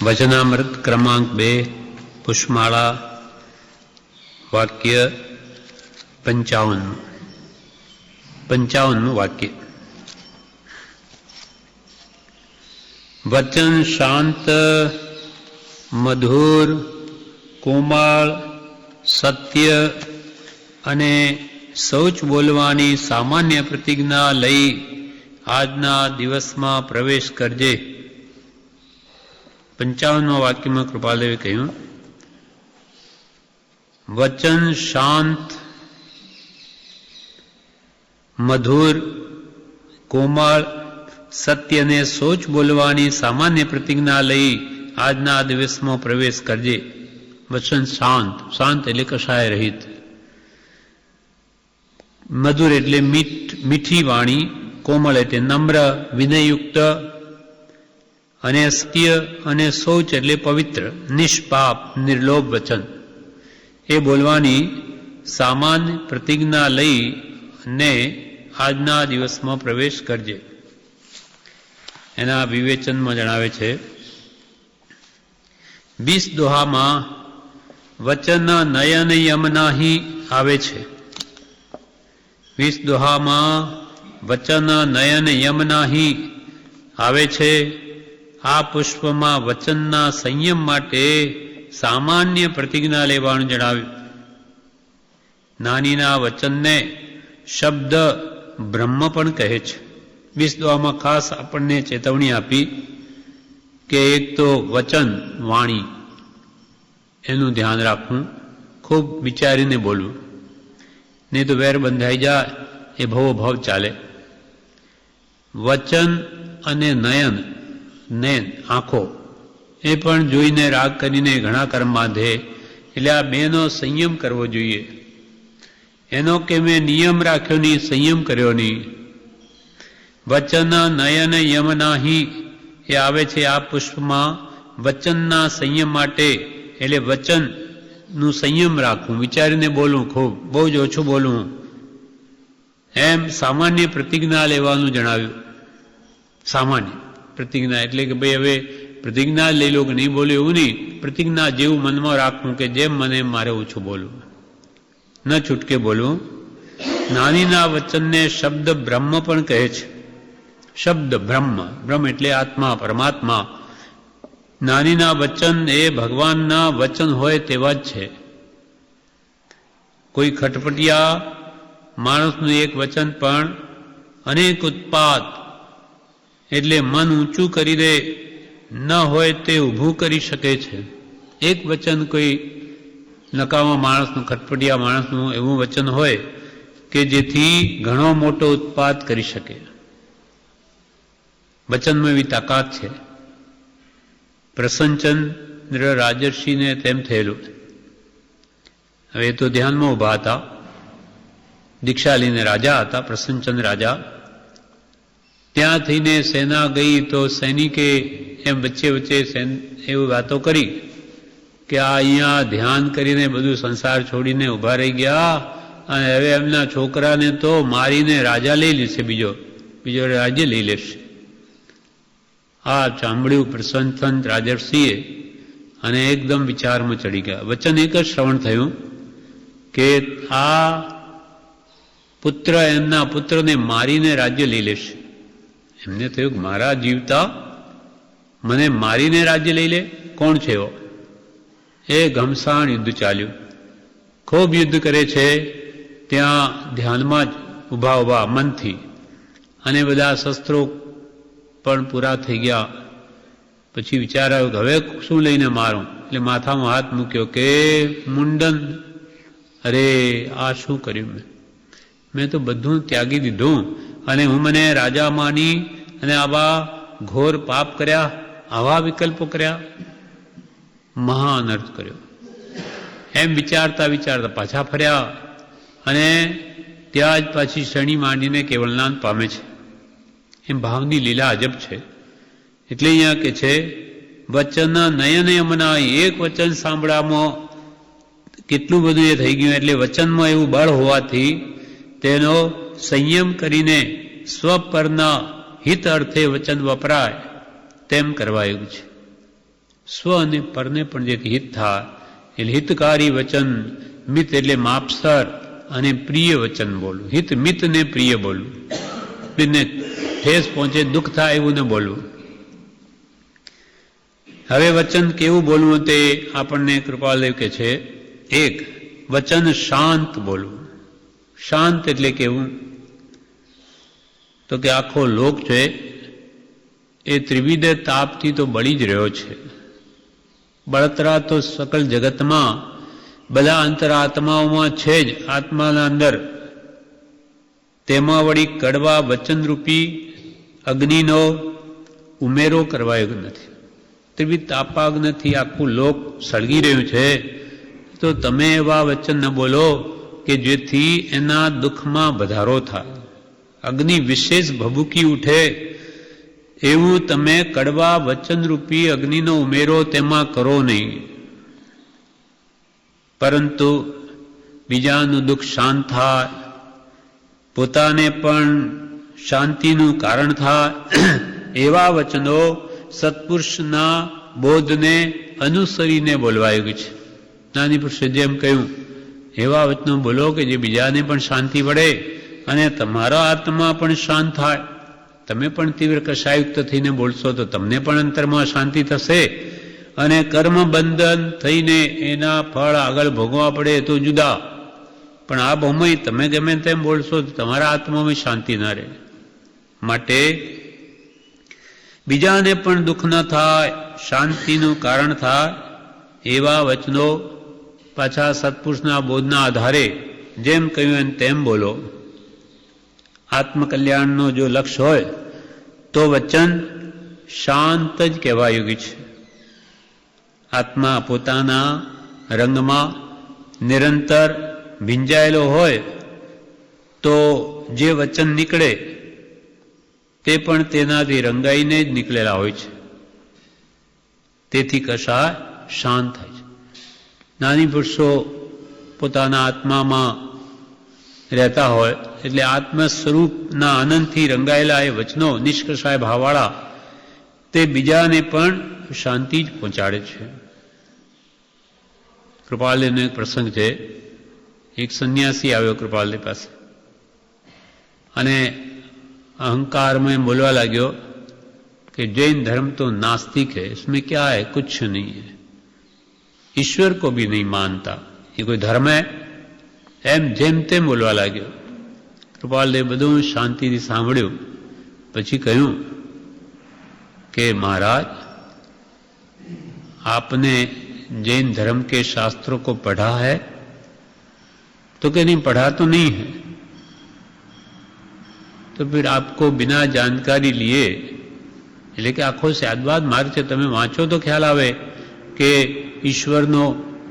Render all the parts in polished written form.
વચનામૃત ક્રમાંક 2 પુષ્પમાળા વાક્ય 55 વાક્ય. વચન શાંત મધુર કોમળ સત્ય અને શૌચ બોલવાની સામાન્ય પ્રતિજ્ઞા લઈ આજના દિવસમાં પ્રવેશ કરજે. 55 વાક્યમાં કૃપાલદેવે કહ્યું, વચન શાંત મધુર કોમળ સત્ય અને સોચ બોલવાની સામાન્ય પ્રતિજ્ઞા લઈ આજના દિવસમાં પ્રવેશ કરજે. વચન શાંત, શાંત એટલે કશાય રહિત. મધુર એટલે મીઠી વાણી, કોમળ એટલે નમ્ર વિનયયુક્ત, અને સત્ય અને શૌચ એટલે પવિત્ર નિષ્પાપ નિર્લોભ વચન એ બોલવાની સામાન્ય પ્રતિજ્ઞા લઈ અને આજના દિવસમાં પ્રવેશ કરજે. એના વિવેચનમાં જણાવે છે, 20 દોહામાં વચન નયન યમનાહી આવે છે. 20 દોહામાં વચન નયન યમનાહી આવે છે. આ પુષ્પમાં વચનના સંયમ માટે સામાન્ય પ્રતિજ્ઞા લેવાનું જણાવ્યું. નાનીના વચનને શબ્દ બ્રહ્મ પણ કહે છે. 20 દોહામાં ખાસ આપણને ચેતવણી આપી કે એક તો વચન વાણી એનું ધ્યાન રાખવું, ખૂબ વિચારીને બોલવું, નહીં તો વેર બંધાઈ જાય એ ભવો ભાવ ચાલે. વચન અને નયન આંખો એ પણ જોઈને રાગ કરીને ઘણા કર્મ બાંધે, એટલે આ બેનો સંયમ કરવો જોઈએ. એનો કે મેં નિયમ રાખ્યો નહીં, સંયમ કર્યો નહીં. વચન નયન યમનાહી એ આવે છે આ પુષ્પમાં વચનના સંયમ માટે, એટલે વચનનું સંયમ રાખવું, વિચારીને બોલવું, ખૂબ બહુ જ ઓછું બોલવું. એમ સામાન્ય પ્રતિજ્ઞા લેવાનું જણાવ્યું. સામાન્ય પ્રતિજ્ઞા એટલે કે ભાઈ હવે પ્રતિજ્ઞા લઈ લો કે નહીં બોલો એવું નહીં, પ્રતિજ્ઞા જેવું મનમાં રાખવું કે જેમ મને મારે ઓછું બોલવું, ન છૂટકે બોલવું. નાનીના વચનને શબ્દ બ્રહ્મ પણ કહે છે. શબ્દ બ્રહ્મ, બ્રહ્મ એટલે આત્મા પરમાત્મા. નાનીના વચન એ ભગવાનના વચન હોય તેવા જ છે. કોઈ ખટપટિયા માણસનું એક વચન પણ અનેક ઉત્પાત એટલે મન ઊંચું કરી દે ન હોય તે ઊભું કરી શકે છે. એક વચન કોઈ નકામા માણસનું, ખટપટિયા માણસનું એવું વચન હોય કે જેથી ઘણો મોટો ઉત્પાત કરી શકે. વચનમાં એવી તાકાત છે. પ્રસન્નચંદ્ર રાજર્ષિને તેમ થયેલું. હવે એ તો ધ્યાનમાં ઉભા હતા, દીક્ષા લઈને રાજા હતા પ્રસન્નચંદ્ર રાજા. ત્યાં થઈને સેના ગઈ તો સૈનિકે એમ વચ્ચે વચ્ચે એવી વાતો કરી કે આ અહીંયા ધ્યાન કરીને બધું સંસાર છોડીને ઊભા રહી ગયા અને હવે એમના છોકરાને તો મારીને રાજા લઈ લેશે, બીજો રાજ્ય લઈ લેશે. આ ચાંબડ્યું પ્રસન્નચંદ્ર રાજર્ષિએ અને એકદમ વિચારમાં ચડી ગયા. વચન એક જ શ્રવણ થયું કે આ પુત્ર એમના પુત્રને મારીને રાજ્ય લઈ લેશે. એમને થયું કે મારા જીવતા મને મારીને રાજ્ય લઈ લે, કોણ છે એવો? એ ઘમસાણ યુદ્ધ ચાલ્યું. ખૂબ યુદ્ધ કરે છે ત્યાં ધ્યાનમાં જ ઊભા મનથી, અને બધા શસ્ત્રો પણ પૂરા થઈ ગયા. પછી વિચાર આવ્યો કે હવે શું લઈને મારું? એટલે માથામાં હાથ મૂક્યો કે મુંડન. અરે આ શું કર્યું મેં તો બધું ત્યાગી દીધું અને હું મને રાજા માની અને આવા ઘોર પાપ કર્યા, આવા વિકલ્પો કર્યા, મહા અનર્થ કર્યો. એમ વિચારતા વિચારતા પાછા ફર્યા અને ત્યાં જ પાછી શરણી માંડીને કેવળનાથ પામે છે. એમ ભાવની લીલા અજબ છે. એટલે અહીંયા કે છે વચન નયન યમના, એક વચન સાંભળવામાં કેટલું બધું એ થઈ ગયું. એટલે વચનમાં એવું બળ હોવાથી તેનો સંયમ કરીને સ્વપરના હિત અર્થે વચન વપરાય તેમ કરવા આવ્યું છે. સ્વ અને પરને પણ જેથી હિત થાય એટલે હિતકારી વચન, મિત એટલે માપસર અને પ્રિય વચન બોલવું. હિત મિત ને પ્રિય બોલવું, ને ઠેસ પહોંચે દુઃખ થાય એવું ન બોલવું. હવે વચન કેવું બોલવું તે આપણને કૃપાલદેવ કે છે. એક, વચન શાંત બોલવું. શાંત એટલે કેવું? તો કે આખો લોક છે એ ત્રિવિધ તાપથી તો બળી જ રહ્યો છે. બળતરા તો સકલ જગતમાં બધા અંતરાત્માઓમાં છે જ, આત્માના અંદર. તેમાં વળી કડવા વચનરૂપી અગ્નિનો ઉમેરો કરવાયો નથી. ત્રિવિધ તાપાગ્નિથી આખું લોક સળગી રહ્યું છે, તો તમે એવા વચન ન બોલો કે જેથી એના દુઃખમાં વધારો થાય, અગ્નિ વિશેષ ભભૂકી ઉઠે એવું તમે કડવા વચનરૂપી અગ્નિનો ઉમેરો તેમાં કરો નહીં. પરંતુ બીજાનું દુઃખ શાંત થાય, પોતાને પણ શાંતિનું કારણ થાય એવા વચનો સત્પુરુષના બોધને અનુસરીને બોલવાયું છે. નાની પુરુષે જેમ કહ્યું એવા વચનો બોલો કે જે બીજાને પણ શાંતિ પડે અને તમારો આત્મા પણ શાંત થાય. તમે પણ તીવ્ર કષાયુક્ત થઈને બોલશો તો તમને પણ અંતરમાં શાંતિ થશે, અને કર્મ બંધન થઈને એના ફળ આગળ ભોગવવા પડે તો જુદા. પણ આ બહુમય તમે ગમે તેમ બોલશો તો તમારા આત્મામાં શાંતિ ના રહે. માટે બીજાને પણ દુઃખ ન થાય, શાંતિનું કારણ થાય એવા વચનો પાછા સત્પુરુષના બોધના આધારે જેમ કહ્યું એમ તેમ બોલો. આત્મકલ્યાણનો જો લક્ષ્ય હોય તો વચન શાંત જ કહેવાયું છે. આત્મા પોતાના રંગમાં નિરંતર ભીંજાયેલો હોય તો જે વચન નીકળે તે પણ તેનાથી રંગાઈને જ નીકળેલા હોય છે. તેથી કશાય શાંત થાય છે. નાની પુરુષો પોતાના આત્મામાં રહેતા હોય એટલે આત્મ સ્વરૂપના આનંદથી રંગાયેલા એ વચનો નિષ્કષાય ભાવવાળા તે બીજાને પણ શાંતિ જ પહોંચાડે છે. કૃપાલદેવનો એક પ્રસંગ છે. એક સંન્યાસી આવ્યો કૃપાલદેવ પાસે અને अहंकार में बोलवा लग्यो कि जैन धर्म तो नास्तिक है, इसमें क्या है, कुछ नहीं है, ईश्वर को भी नहीं मानता, ये कोई धर्म है? एम जेम तेम बोलवा लग्यो. कृपालदेव બધું શાંતિથી સાંભળ્યું. પછી કહ્યું कि महाराज आपने जैन धर्म के शास्त्रों को पढ़ा है? तो कि नहीं, पढ़ा तो नहीं है. तो फिर आपको बिना जानकारी लिए, એટલે કે આખો સ્યાદવાદ માર્ગ છે, તમે વાંચો તો ખ્યાલ આવે કે ઈશ્વરનો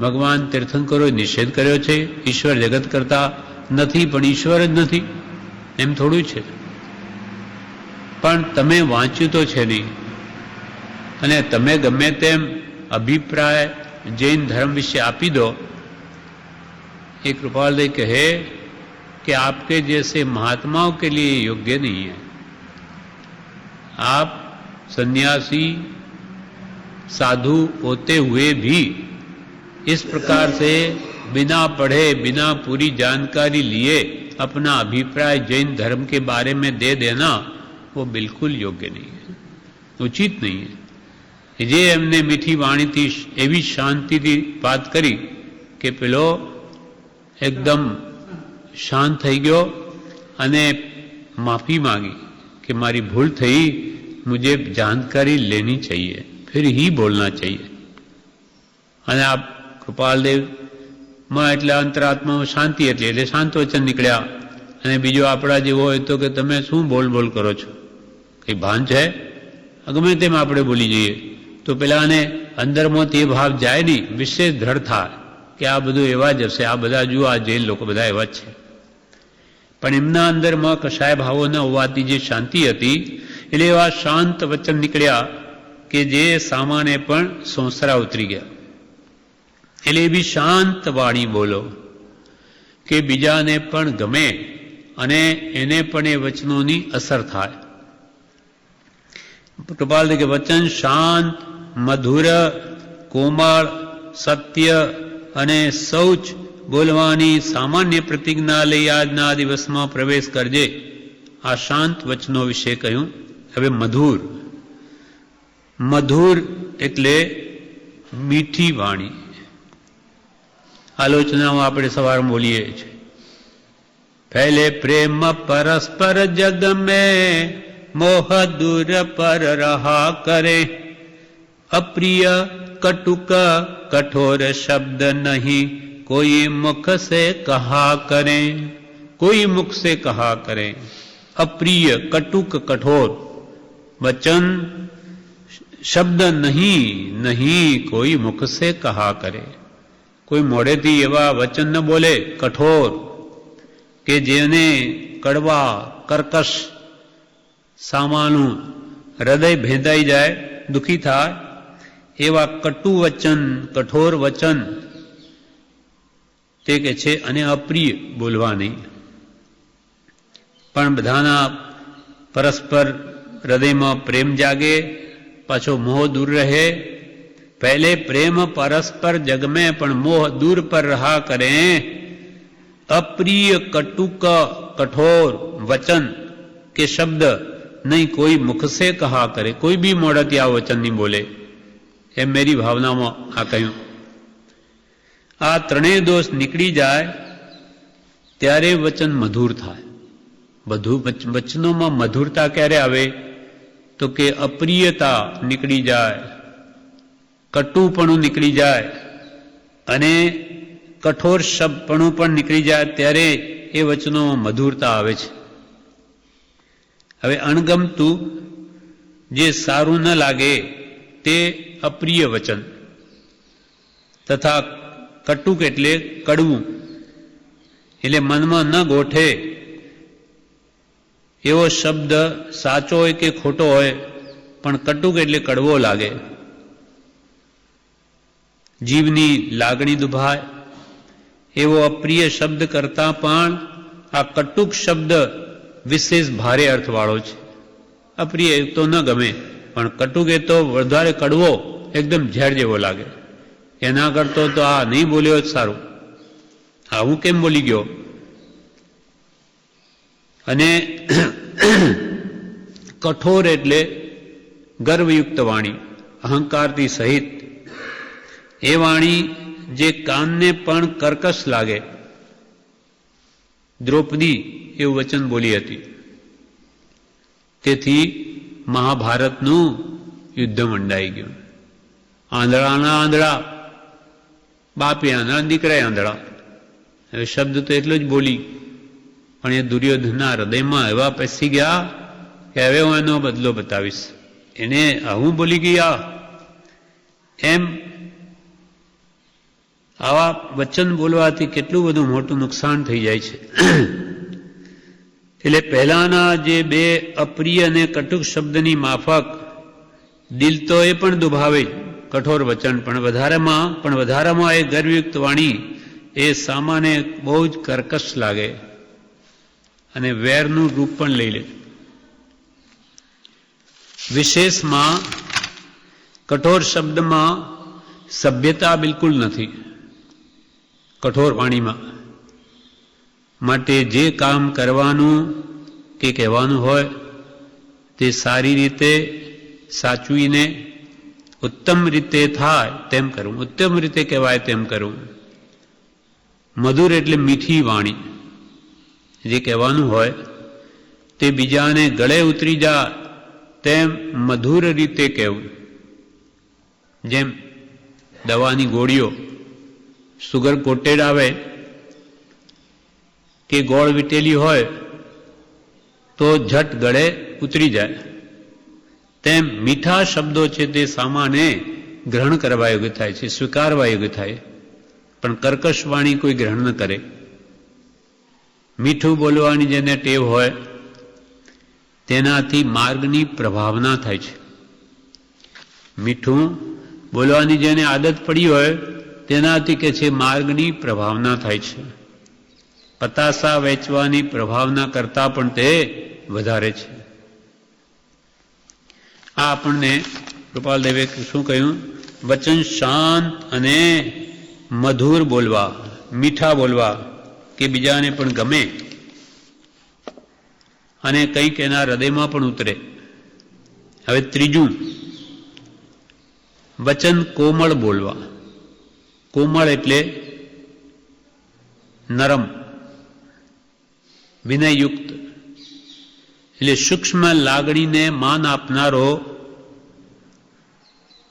ભગવાન તીર્થંકરોએ નિષેધ કર્યો છે. ઈશ્વર જગત કરતા નથી, પણ ઈશ્વર જ નથી એમ થોડું છે. પણ તમે વાંચ્યું તો છે નહીં, અને તમે ગમે તેમ અભિપ્રાય જૈન ધર્મ વિશે આપી દો. એ કૃપાલદેવ કહે कि आपके जैसे महात्माओं के लिए योग्य नहीं है. आप सन्यासी साधु होते हुए भी इस प्रकार से बिना पढ़े, बिना पूरी जानकारी लिए अपना अभिप्राय जैन धर्म के बारे में दे देना वो बिल्कुल योग्य नहीं है, उचित नहीं है. જે એમને મીઠી વાણીથી એવી શાંતિથી વાત કરી કે પેલો એકદમ શાંત થઈ ગયો અને માફી માંગી कि मारी भूल थी, मुझे जानकारी लेनी चाहिए, फिर ही बोलना चाहिए. અને આ કૃપાલદેવમાં એટલે અંતરાત્મામાં શાંતિ હતી એટલે શાંત વચન નીકળ્યા. અને બીજો આપણા જેવો હોય તો કે તમે શું બોલ બોલ કરો છો, કંઈ ભાન છે? ગમે તેમ આપણે બોલી જઈએ તો પેલાને અંદરમાં તે ભાવ જાય નહીં, વિશેષ દ્રઢ થાય કે આ બધું એવા જ હશે, આ બધા જુઓ, આ જૈન લોકો બધા એવા જ છે. પણ એમના અંદરમાં કશાય ભાવો ન હોવાથી જે શાંતિ હતી એટલે એવા શાંત વચન નીકળ્યા કે જે સામાને પણ સોંસરા ઉતરી ગયા. એટલે એવી શાંત વાણી બોલો કે બીજાને પણ ગમે અને એને પણ એ વચનોની અસર થાય. કૃપાલદેવ કે વચન શાંત મધુર, કોમળ, સત્ય અને શૌચ બોલવાની સામાન્ય પ્રતિજ્ઞા લઈ આજના દિવસમાં પ્રવેશ કરજે. આ શાંત વચનો વિશે કહ્યું. હવે મધુર. મધુર એટલે મીઠી વાણી. આલોચનામાં આપણે સવારમાં બોલીએ છીએ, ફેલે પ્રેમ પરસ્પર જગ में मोह दूर पर रहा करे, अप्रिय कटुक कठोर शब्द नहीं कोई मुख से कहा करे. कोई मुख से कहा करे. अप्रिय कटुक कठोर वचन शब्द नहीं कोई मुख से कहा करे. કોઈ મોઢેથી એવા વચન ન બોલે કઠોર કે જેને કડવા કર્કશ સામાનું હૃદય ભેદાઈ જાય, દુઃખી થાય, એવા કટુ વચન, કઠોર વચન તે કે છે. અને અપ્રિય બોલવા નહીં. પણ બધાના પરસ્પર હૃદયમાં પ્રેમ જાગે, પાછો મોહ દૂર રહે. पहले प्रेम परस्पर जग में पण मोह दूर पर रहा करें. अप्रिय कटुक कठोर वचन के शब्द नहीं कोई मुख से कहा करे. कोई भी मोड़ती आ वचन नहीं बोले. એ मेरी भावनाમાં આ કહ્યું. આ ત્રણેય દોષ નીકળી જાય ત્યારે વચન મધુર થાય. બધું વચનોમાં મધુરતા ક્યારે આવે તો કે અપ્રિયતા નીકળી જાય, કટુપણું નીકળી જાય અને કઠોર શબ્દપણું પણ નીકળી જાય, ત્યારે એ વચનોમાં મધુરતા આવે છે. હવે અણગમતું, જે સારું ન લાગે તે અપ્રિય વચન, તથા કટુક એટલે કડવું, એટલે મનમાં ન ગોઠે એવો શબ્દ સાચો હોય કે ખોટો હોય પણ કટુક એટલે કડવો લાગે, જીવની લાગણી દુભાય એવો અપ્રિય શબ્દ કરતા પણ આ કટુક શબ્દ વિશેષ ભારે અર્થવાળો છે. અપ્રિય તો ન ગમે પણ કટુક એ તો વધારે કડવો, એકદમ ઝેર જેવો લાગે. એના કરતો તો આ નહીં બોલ્યો જ સારું, આ હું કેમ બોલી ગયો. અને કઠોર એટલે ગર્વયુક્ત વાણી, અહંકારથી સહિત એ વાણી જે કાનને પણ કર્કશ લાગે. દ્રૌપદી એવું વચન બોલી હતી. તેથી મહાભારતનું યુદ્ધ મંડાઈ ગયું. આંધળાના આંધળા, બાપે આંધળા, દીકરાએ આંધળા. હવે શબ્દ તો એટલો જ બોલી, પણ એ દુર્યોધનના હૃદયમાં એવા પેસી ગયા કે હવે હું એનો બદલો બતાવીશ. એને હું બોલી ગયા એમ. આવા વચન બોલવાથી કેટલું બધું મોટું નુકસાન થઈ જાય છે. એટલે પહેલાના જે બે અપ્રિય અને કટુક શબ્દની માફક દિલ તો એ પણ દુભાવે, કઠોર વચન, પણ વધારામાં એ ગર્વયુક્ત વાણી એ સામાન્ય બહુ જ કર્કશ લાગે અને વેરનું રૂપ પણ લઈ લે. વિશેષમાં કઠોર શબ્દમાં સભ્યતા બિલકુલ નથી કઠોર વાણીમાં. માટે જે કામ કરવાનું કે કહેવાનું હોય તે સારી રીતે સાચવીને ઉત્તમ રીતે થાય તેમ કરવું, ઉત્તમ રીતે કહેવાય તેમ કરવું. મધુર એટલે મીઠી વાણી. જે કહેવાનું હોય તે બીજાને ગળે ઉતરી જાય તેમ મધુર રીતે કહેવું. જેમ દવાની ગોળીઓ સુગર કોટેડ આવે કે ગોળ વીટેલી હોય તો ઝટ ગળે ઉતરી જાય, તેમ મીઠા શબ્દો છે તે સામાને ગ્રહણ કરવા યોગ્ય થાય છે, સ્વીકારવા યોગ્ય થાય. પણ કર્કશ વાણી કોઈ ગ્રહણ ન કરે. મીઠું બોલવાની જેને ટેવ હોય તેનાથી માર્ગની પ્રભાવના થાય છે. મીઠું બોલવાની જેને આદત પડી હોય તેનાથી કે છે માર્ગની પ્રભાવના થાય છે. પતાસા વેચવાની પ્રભાવના કરતા પણ તે વધારે છે. આ આપણને કૃપાલદેવે શું કહ્યું? વચન શાંત અને મધુર બોલવા, મીઠા બોલવા કે બીજાને પણ ગમે અને કંઈક એના હૃદયમાં પણ ઉતરે. હવે ત્રીજું, વચન કોમળ બોલવા. કોમળ એટલે નરમ, વિનયયુક્ત, એટલે સૂક્ષ્મ લાગણીને માન આપનારો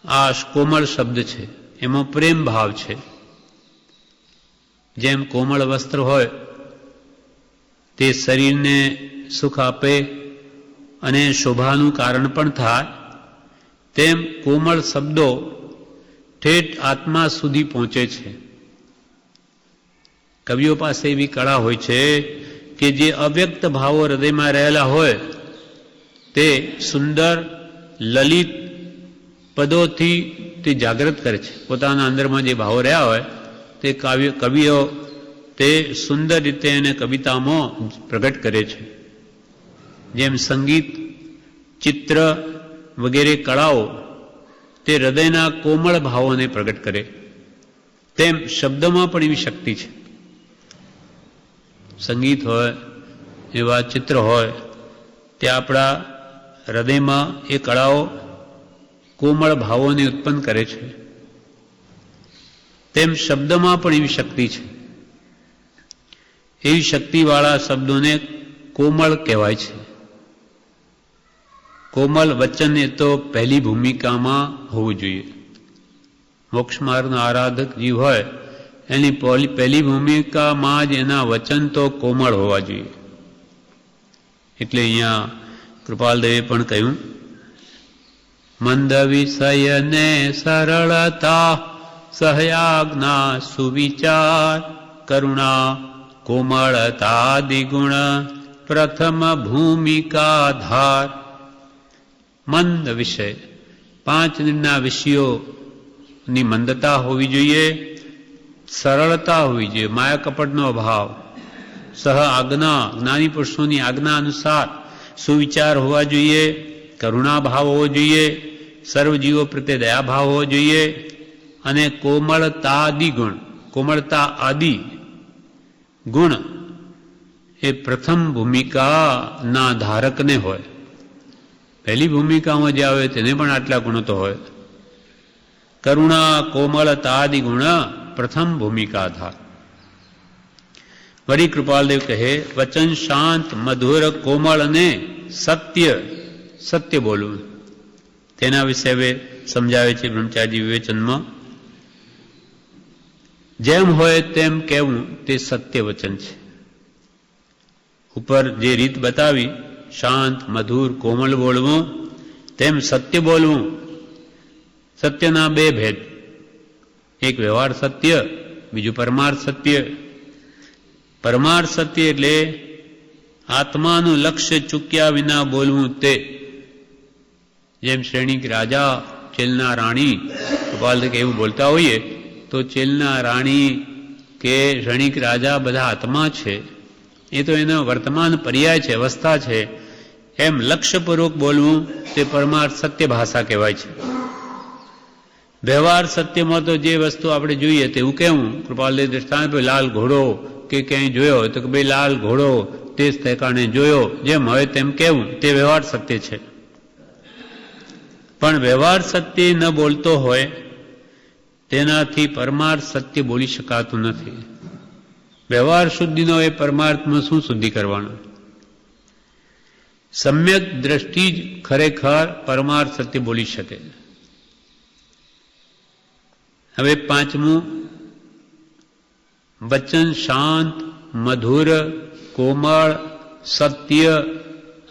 આ કોમળ શબ્દ છે. એમાં પ્રેમ ભાવ છે. જેમ કોમળ વસ્ત્ર હોય તે શરીરને સુખ આપે અને શોભાનું કારણ પણ થાય, તેમ કોમળ શબ્દો ઠેઠ આત્મા સુધી પહોંચે છે. કવિઓ પાસે એવી કળા હોય છે કે જે અવ્યક્ત ભાવો હૃદયમાં રહેલા હોય તે સુંદર લલિત પદોથી તે જાગૃત કરે છે. પોતાના અંદરમાં જે ભાવો રહ્યા હોય તે કવિઓ તે સુંદર રીતે એને કવિતામાં પ્રગટ કરે છે. જેમ સંગીત, ચિત્ર વગેરે કળાઓ તે હૃદયના કોમળ ભાવોને પ્રગટ કરે, તેમ શબ્દમાં પણ એવી શક્તિ છે. સંગીત હોય, એવા ચિત્ર હોય, તે આપણા હૃદયમાં એ કળાઓ કોમળ ભાવોને ઉત્પન્ન કરે છે. તેમ શબ્દમાં પણ એવી શક્તિ છે. એવી શક્તિવાળા શબ્દોને કોમળ કહેવાય છે. કોમળ વચન એ તો પહેલી ભૂમિકામાં હોવું જોઈએ. મોક્ષ માર્ગનો આરાધક જીવ હોય એની પહેલી ભૂમિકામાં જ એના વચન તો કોમળ હોવા જોઈએ. એટલે અહીંયા કૃપાલદેવે પણ કહ્યું, મંદ વિષયને સરળતા, સહયાજ્ઞા સુવિચાર, કરુણા કોમળતા દિગુણ, પ્રથમ ભૂમિકા ધાર. મંદ વિષય, 5 દિનના વિષયોની મંદતા હોવી જોઈએ, સરળતા હોવી જોઈએ, માયા કપટનો અભાવ, સહ આજ્ઞા, જ્ઞાની પુરુષોની આજ્ઞા અનુસાર સુવિચાર હોવા જોઈએ, કરુણા ભાવ હોવો જોઈએ, સર્વજીવો પ્રત્યે દયાભાવ હોવો જોઈએ, અને કોમળતા આદિ ગુણ, કોમળતા આદિ ગુણ એ પ્રથમ ભૂમિકાના ધારકને હોય. પહેલી ભૂમિકામાં જે આવે તેને પણ આટલા ગુણો તો હોય. કરુણા કોમળતા આદિ ગુણ પ્રથમ ભૂમિકા ધાર. વળી કૃપાલદેવ કહે, વચન શાંત, મધુર, કોમળ અને સત્ય, સત્ય બોલવું. તેના વિશે હવે સમજાવે છે બ્રહ્મચારી વિવેચનમાં. જેમ હોય તેમ કહેવું તે સત્ય વચન છે. ઉપર જે રીત બતાવી, શાંત, મધુર, કોમળ બોલવું, તેમ સત્ય બોલવું. સત્યના 2 ભેદ, એક વ્યવહાર સત્ય, બીજું પરમાર્થ સત્ય. પરમાર્થ સત્ય એટલે આત્માનું લક્ષ્ય ચૂક્યા વિના બોલવું તે. જેમ શ્રેણીક રાજા, ચેલના રાણી, કૃપાલદેવ એવું બોલતા હોઈએ તો ચેલના રાણી કે શ્રેણીક રાજા બધા આત્મા છે, એ તો એનો વર્તમાન પર્યાય છે, અવસ્થા છે. એમ લક્ષ્યપૂર્વક બોલવું તે પરમાર્થ સત્ય ભાષા કહેવાય છે. વ્યવહાર સત્યમાં તો જે વસ્તુ આપણે જોઈએ તેવું કહેવું. કૃપાલદેવ દ્રષ્ટાંત પર લાલ ઘોડો કે ક્યાંય જોયો તો કે ભાઈ લાલ ઘોડો તે જ ઠેકાણે જોયો, જેમ હોય તેમ કહેવું તે વ્યવહાર સત્ય છે. પણ વ્યવહાર સત્ય ન બોલતો હોય તેનાથી પરમાર્થ સત્ય બોલી શકાતું નથી. વ્યવહાર શુદ્ધિનો એ પરમાર્થમાં શું શુદ્ધિ કરવાનું? સમ્યક દ્રષ્ટિ જ ખરેખર પરમાર્થ સત્ય બોલી શકે. હવે 5મું, વચન શાંત, મધુર, કોમળ, સત્ય.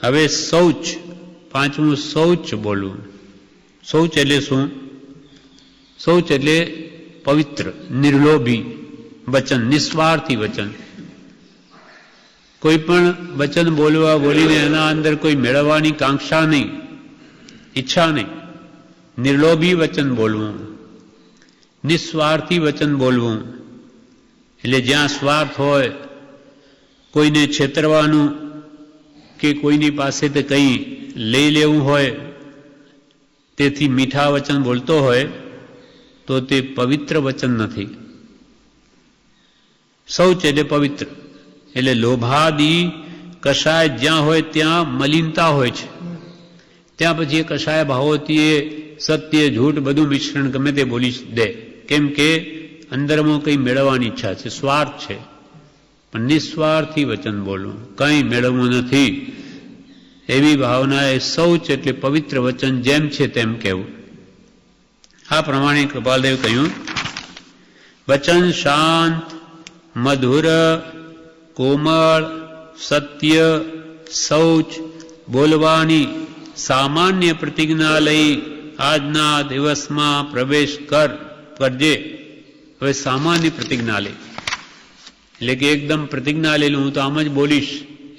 હવે શૌચ, 5મું શૌચ બોલવું. શૌચ એટલે શું? શૌચ એટલે પવિત્ર, નિર્લોભી વચન, નિસ્વાર્થી વચન. કોઈ પણ વચન બોલીને એના અંદર કોઈ મેળવવાની કાંક્ષા નહીં, ઈચ્છા નહીં. નિર્લોભી વચન બોલવું, નિસ્વાર્થી વચન બોલવું. એટલે જ્યાં સ્વાર્થ હોય, કોઈને છેતરવાનું કે કોઈની પાસે કંઈ લઈ લેવું હોય, તે તેથી મીઠા વચન બોલતો હોય તો તે પવિત્ર વચન નથી. શૌચ એટલે પવિત્ર, એટલે લોભાદી કષાય જ્યાં હોય ત્યાં મલિનતા હોય છે. ત્યાં પછી એ કષાય ભાવોથી એ સત્ય જૂઠ બધું મિશ્રણ ગમે તે બોલી દે, કેમ કે અંદરમાં કંઈ મેળવવાની ઈચ્છા છે, સ્વાર્થ છે. પણ નિસ્વાર્થી વચન બોલવું, કંઈ મેળવવું નથી એવી ભાવના એ શૌચ એટલે પવિત્ર વચન જેમ છે તેમ કહેવું. આ પ્રમાણે કૃપાલદેવ કહ્યું, વચન શાંત, મધુર, કોમળ, સત્ય, શૌચ બોલવાની સામાન્ય પ્રતિજ્ઞા લઈ આજના દિવસમાં પ્રવેશ કરજે. હવે સામાન્ય પ્રતિજ્ઞા લઈ એટલે કે એકદમ પ્રતિજ્ઞા લઈ હું તો આમ જ બોલીશ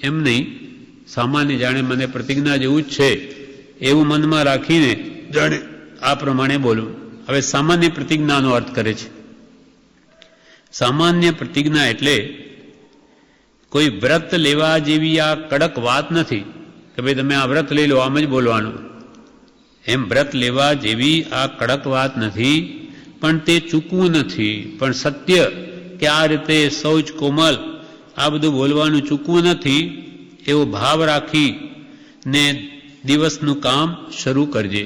એમ નહીં, સામાન્ય જાણે મને પ્રતિજ્ઞા જેવું જ છે એવું મનમાં રાખીને જાણે આ પ્રમાણે બોલવું. હવે સામાન્ય પ્રતિજ્ઞાનો અર્થ કરે છે. સામાન્ય પ્રતિજ્ઞા એટલે કોઈ વ્રત લેવા જેવી આ કડક વાત નથી કે ભાઈ તમે આ વ્રત લઈ લો, આમ જ બોલવાનું. એમ વ્રત લેવા જેવી આ કડક વાત નથી, પણ તે ચૂકવું નથી. પણ સત્ય કે આ રીતે શૌચ, કોમલ આ બધું બોલવાનું ચૂકવું નથી એવો ભાવ રાખીને દિવસનું કામ શરૂ કરજે.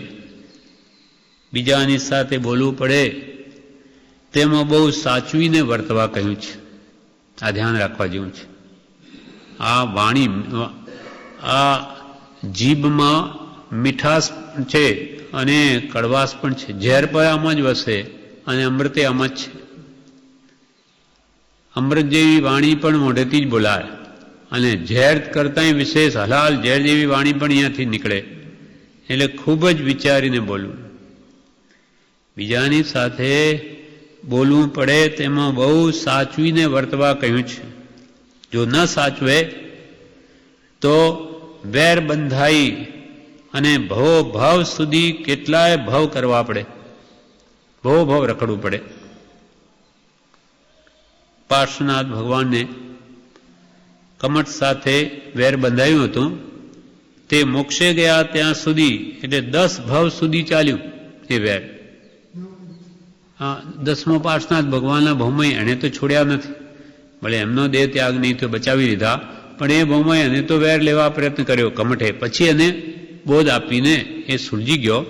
બીજાની સાથે બોલવું પડે તેમાં બહુ સાચવીને વર્તવા કહ્યું છે. આ ધ્યાન રાખવા જેવું છે. આ વાણી, આ જીભમાં મીઠાશ છે અને કડવાશ પણ છે. ઝેર પર આમ જ વસે અને અમૃતે આમ જ છે. અમૃત જેવી વાણી પણ મોઢેથી જ બોલાય અને ઝેર કરતાંય વિશેષ હલાલ ઝેર જેવી વાણી પણ અહીંયાથી નીકળે. એટલે ખૂબ જ વિચારીને બોલવું. બીજાની સાથે બોલવું પડે તેમાં બહુ સાચવીને વર્તવા કહ્યું છે. જો ન સાચવે તો વેર બંધાઈ અને ભવો ભાવ સુધી કેટલાય ભાવ કરવા પડે, ભવો ભાવ રખડવું પડે. પાર્શ્વનાથ ભગવાનને કમઠ સાથે વેર બંધાયું હતું. તે મોક્ષે ગયા ત્યાં સુધી એટલે 10 ભાવ સુધી ચાલ્યું એ વેર. 10મો પાર્શ્વનાથ ભગવાનના ભૌમય એને તો છોડ્યા નથી. ભલે એમનો દેહ ત્યાગ નહીં તો બચાવી લીધા, પણ એ ભૌમય એને તો વેર લેવા પ્રયત્ન કર્યો કમઠે. પછી એને બોધ આપીને એ સુલજી ગયો.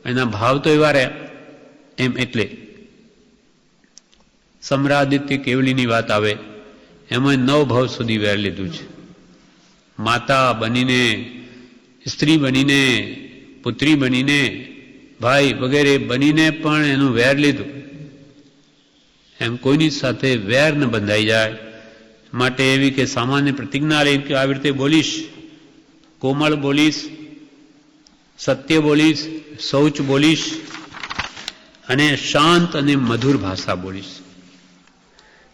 એના ભાવ તો એવા રહ્યા એમ. એટલે સમ્રાદિત્ય કેવલીની વાત આવે એમાં 9 ભાવ સુધી વેર લીધું છે. માતા બનીને, સ્ત્રી બનીને, પુત્રી બનીને, ભાઈ વગેરે બનીને પણ એનું વેર લીધું. એમ કોઈની સાથે વેર ન બંધાઈ જાય માટે એવી કે સામાન્ય પ્રતિજ્ઞા લઈ કે આવી રીતે બોલીશ, કોમળ બોલીશ, સત્ય બોલીશ, શૌચ બોલીશ અને શાંત અને મધુર ભાષા બોલીશ.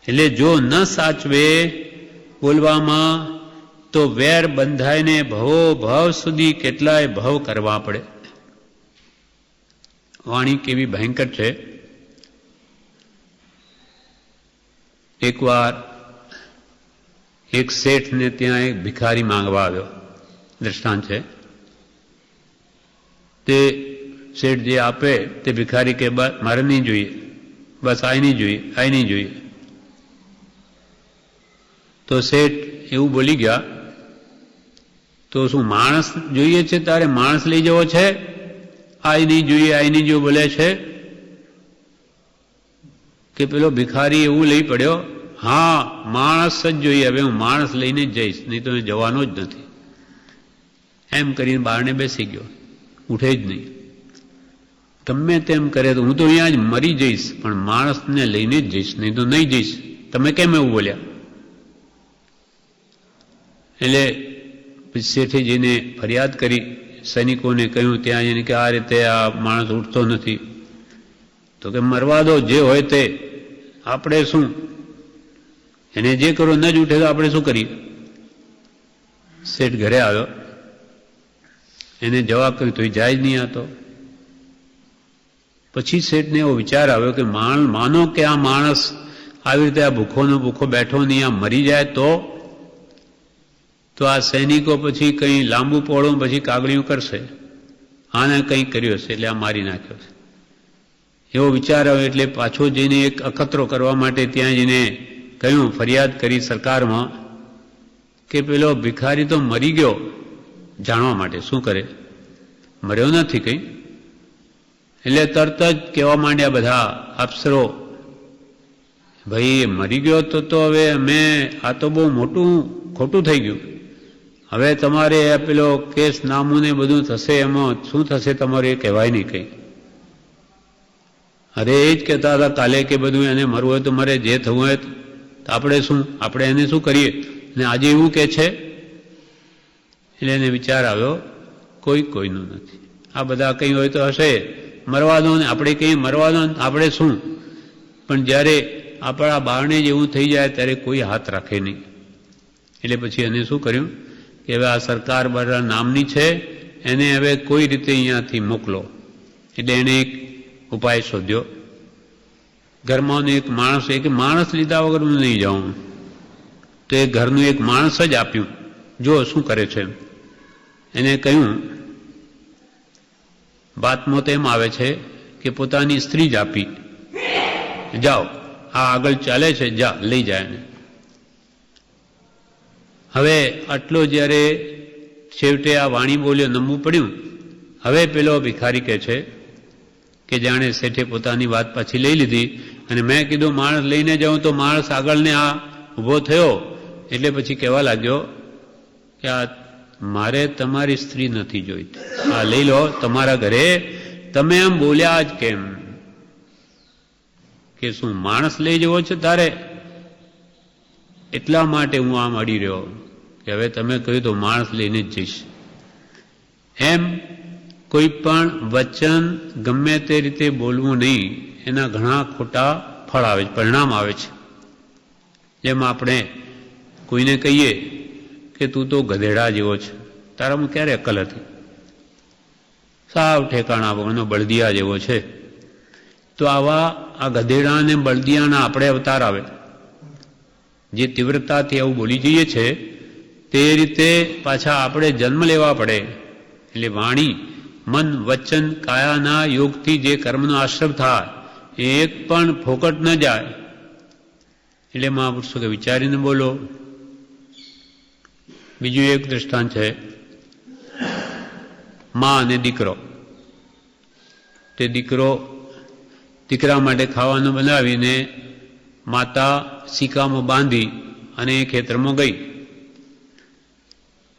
એટલે જો ન સાચવે બોલવામાં તો વેર બંધાઈને ભવો ભાવ સુધી કેટલાય ભાવ કરવા પડે. વાણી કેવી ભયંકર છે. એકવાર એક શેઠને ત્યાં એક ભિખારી માંગવા આવ્યો. દ્રષ્ટાંત છે. તે શેઠ જે આપે તે ભિખારી કે બસ મારે નહીં જોઈએ, બસ આ નહીં જોઈએ, આ નહીં જોઈએ. તો શેઠ એવું બોલી ગયા, તો શું માણસ જોઈએ છે તારે માણસ લઈ જવો છે? આ નહીં જોઈએ, આ નહીં જો બોલે છે કે પેલો ભિખારી એવું લઈ પડ્યો, હા માણસ જ જોઈએ, હવે હું માણસ લઈને જ જઈશ, નહીં તો જવાનો જ નથી. એમ કરીને બારણે બેસી ગયો, ઉઠે જ નહીં. ગમે તેમ કરે તો હું તો અહીંયા જ મરી જઈશ, પણ માણસને લઈને જ જઈશ, નહીં તો નહીં જઈશ. તમે કેમ એવું બોલ્યા? એટલે શેઠીજીને ફરિયાદ કરી, સૈનિકોને કહ્યું ત્યાં જઈને કે આ રીતે આ માણસ ઉઠતો નથી. તો કે મરવા દો, જે હોય તે, આપણે શું, એને જે કરો ન જ ઉઠે તો આપણે શું કરીએ? શેઠ ઘરે આવ્યો, એને જવાબ કર્યો તો એ જાય જ નહીં આતો. પછી શેઠને એવો વિચાર આવ્યો કે માનો કે આ માણસ આવી રીતે આ ભૂખોનો ભૂખો બેઠો નહીં, આ મરી જાય તો આ સૈનિકો પછી કંઈ લાંબુ પોળું પછી કાગળિયું કરશે. આને કંઈ કર્યો છે એટલે આ મારી નાખ્યો છે. એવો વિચાર આવ્યો એટલે પાછો જઈને એક અખતરો કરવા માટે ત્યાં જઈને કહ્યું, ફરિયાદ કરી સરકારમાં કે પેલો ભિખારી તો મરી ગયો. જાણવા માટે શું કરે, મર્યો નથી કંઈ. એટલે તરત જ કહેવા માંડ્યા બધા અફસરો, ભાઈ મરી ગયો તો હવે અમે આ તો બહુ મોટું ખોટું થઈ ગયું. હવે તમારે પેલો કેસ નામુને બધું થશે, એમાં શું થશે તમારું એ કહેવાય નહીં કંઈ. અરે એ જ કહેતા હતા કાલે કે બધું એને મરવું હોય તો મરે, જે થવું હોય આપણે શું, આપણે એને શું કરીએ, અને આજે એવું કે છે. એટલે એને વિચાર આવ્યો કોઈનું નથી, આ બધા કંઈ હોય તો હશે, મરવા દો ને, આપણે કંઈ મરવા દો, આપણે શું. પણ જ્યારે આપણા બારણે જેવું થઈ જાય ત્યારે કોઈ હાથ રાખે નહીં. એટલે પછી એને શું કર્યું કે હવે આ સરકાર બરા નામની છે, એને હવે કોઈ રીતે અહીંયાથી મોકલો. એટલે એને એક ઉપાય શોધ્યો. ઘરમાં એક માણસ લીધા વગર હું નહીં જાઉં, તો એ ઘરનું એક માણસ જ આપ્યું, જો શું કરે છે. એને કહ્યું, વાતમાં તો એમ આવે છે કે પોતાની સ્ત્રી જ આપી, જાઓ આ આગળ ચાલે છે, જા લઈ જાય એને. હવે આટલો જ્યારે છેવટે આ વાણી બોલ્યો, નમવું પડ્યું. હવે પેલો ભિખારી કહે છે કે જાણે શેઠે પોતાની વાત પાછી લઈ લીધી, અને મેં કીધું માણસ લઈને જાઉં તો માણસ આગળને આ ઊભો થયો. એટલે પછી કહેવા લાગ્યો કે આ મારે તમારી સ્ત્રી નથી જોઈતી, આ લઈ લો તમારા ઘરે. તમે એમ બોલ્યા જ કેમ કે શું માણસ લઈ જવો છે તારે? એટલા માટે હું આમ અડી રહ્યો કે હવે તમે કહ્યું તો માણસ લઈને જ જઈશ. એમ કોઈ પણ વચન ગમે તે રીતે બોલવું નહીં, એના ઘણા ખોટા ફળ આવે છે, પરિણામ આવે છે. જેમ આપણે કોઈને કહીએ કે તું તો ગધેડા જેવો છે, તારામાં ક્યારે અક્કલ હતી, સાવ ઠેકાણા વગરનો બળદિયા જેવો છે. તો આવા આ ગધેડા અને બળદિયાના આપણે અવતાર આવે. જે તીવ્રતાથી આવું બોલી જઈએ છે તે રીતે પાછા આપણે જન્મ લેવા પડે. એટલે વાણી, મન, વચન, કાયાના યોગથી જે કર્મનો આશ્રય થાય એ એક પણ ફોકટ ન જાય. એટલે મહાપુરુષો કે વિચારીને બોલો. બીજું એક દ્રષ્ટાંત છે, મા અને દીકરો. તે દીકરા માટે ખાવાનું બનાવીને માતા સિક્કામાં બાંધી અને એ ખેતરમાં ગઈ.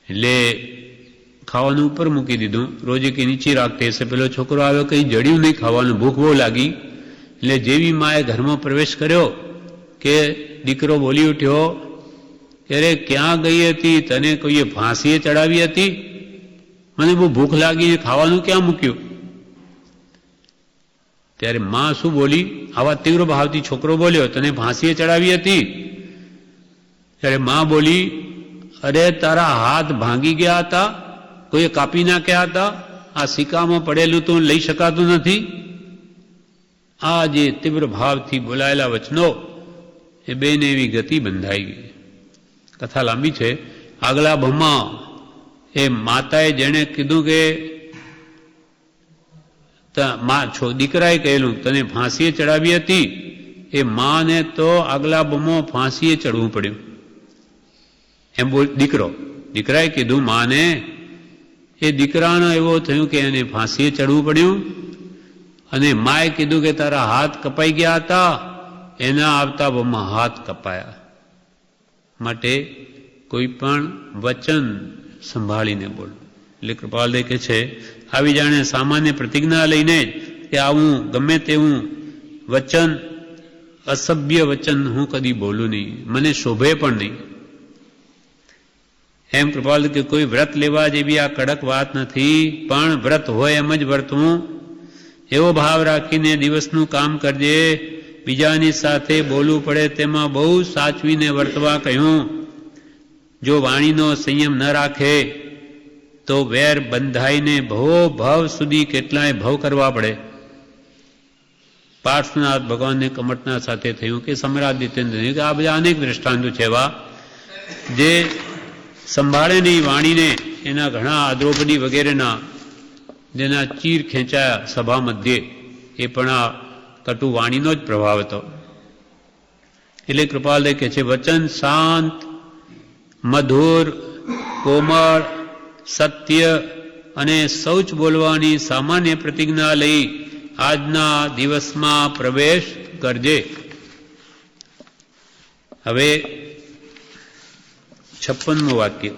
એટલે ખાવાનું ઉપર મૂકી દીધું, રોજે કે નીચે રાખતી હશે. પેલો છોકરો આવ્યો, કંઈ જડ્યું નહીં ખાવાનું, ભૂખ બહુ લાગી. એટલે જેવી માએ ઘરમાં પ્રવેશ કર્યો કે દીકરો બોલી ઉઠ્યો, અરે ક્યાં ગઈ હતી, તને કોઈએ ફાંસીએ ચડાવી હતી? મને બહુ ભૂખ લાગી, ખાવાનું ક્યાં મૂક્યું? ત્યારે માં શું બોલી, આવા તીવ્ર ભાવથી છોકરો બોલ્યો, તને ફાંસીએ ચડાવી હતી? ત્યારે માં બોલી, અરે તારા હાથ ભાંગી ગયા હતા, કોઈએ કાપી નાખ્યા હતા, આ સિક્કામાં પડેલું તો લઈ શકાતું નથી. આ જે તીવ્ર ભાવથી બોલાયેલા વચનો એ બેને એવી ગતિ બંધાઈ ગઈ. કથા લાંબી છે. આગલા ભાવમાં એ માતાએ જેણે કીધું કે દીકરાએ કહેલું તને ફાંસીએ ચડાવી હતી, એ માને તો આગલા ભાવમાં ફાંસીએ ચડવું પડ્યું. એમ બોલ દીકરાએ કીધું માને, એ દીકરાનો એવો થયું કે એને ફાંસીએ ચડવું પડ્યું. અને માએ કીધું કે તારા હાથ કપાઈ ગયા હતા, એના આવતા ભાવમાં હાથ કપાયા. માટે કોઈ પણ વચન સંભાળીને બોલ. એટલે કૃપાલદેવ કહે છે, આવી જાણે સામાન્ય પ્રતિજ્ઞા લઈને કે આવું ગમે તેવું વચન, અસભ્ય વચન હું કદી બોલું નહીં, મને શોભે પણ નહીં. એમ કૃપાલદેવ કે કોઈ વ્રત લેવા જેવી આ કડક વાત નથી, પણ વ્રત હોય એમ જ વર્તવું, એવો ભાવ રાખીને દિવસનું કામ કરજે. બીજાની સાથે બોલવું પડે તેમાં બહુ સાચવીને વર્તવા કહ્યું. જો વાણીનો સંયમ ન રાખે તો વેર બંધાઈને ભવો ભાવ સુધી કેટલાય ભવ કરવા પડે. પાર્શ્વનાથ ભગવાનને કમટના સાથે થયું કે સમ્રાદિત્યેન્દ્ર, કે આ બધા અનેક દ્રષ્ટાંતો છે એવા જે સંભાળે નહીં વાણીને, એના ઘણા દ્રૌપદી વગેરેના જેના ચીર ખેંચાયા સભા મધ્યે, એ પણ આ કટુ વાણીનો જ પ્રભાવ હતો. એટલે કૃપાલય કહે છે, વચન શાંત, મધુર, કોમળ, સત્ય અને શૌચ બોલવાની સામાન્ય પ્રતિજ્ઞા લઈ આજના દિવસમાં પ્રવેશ કરજે. હવે 56મું વાક્ય.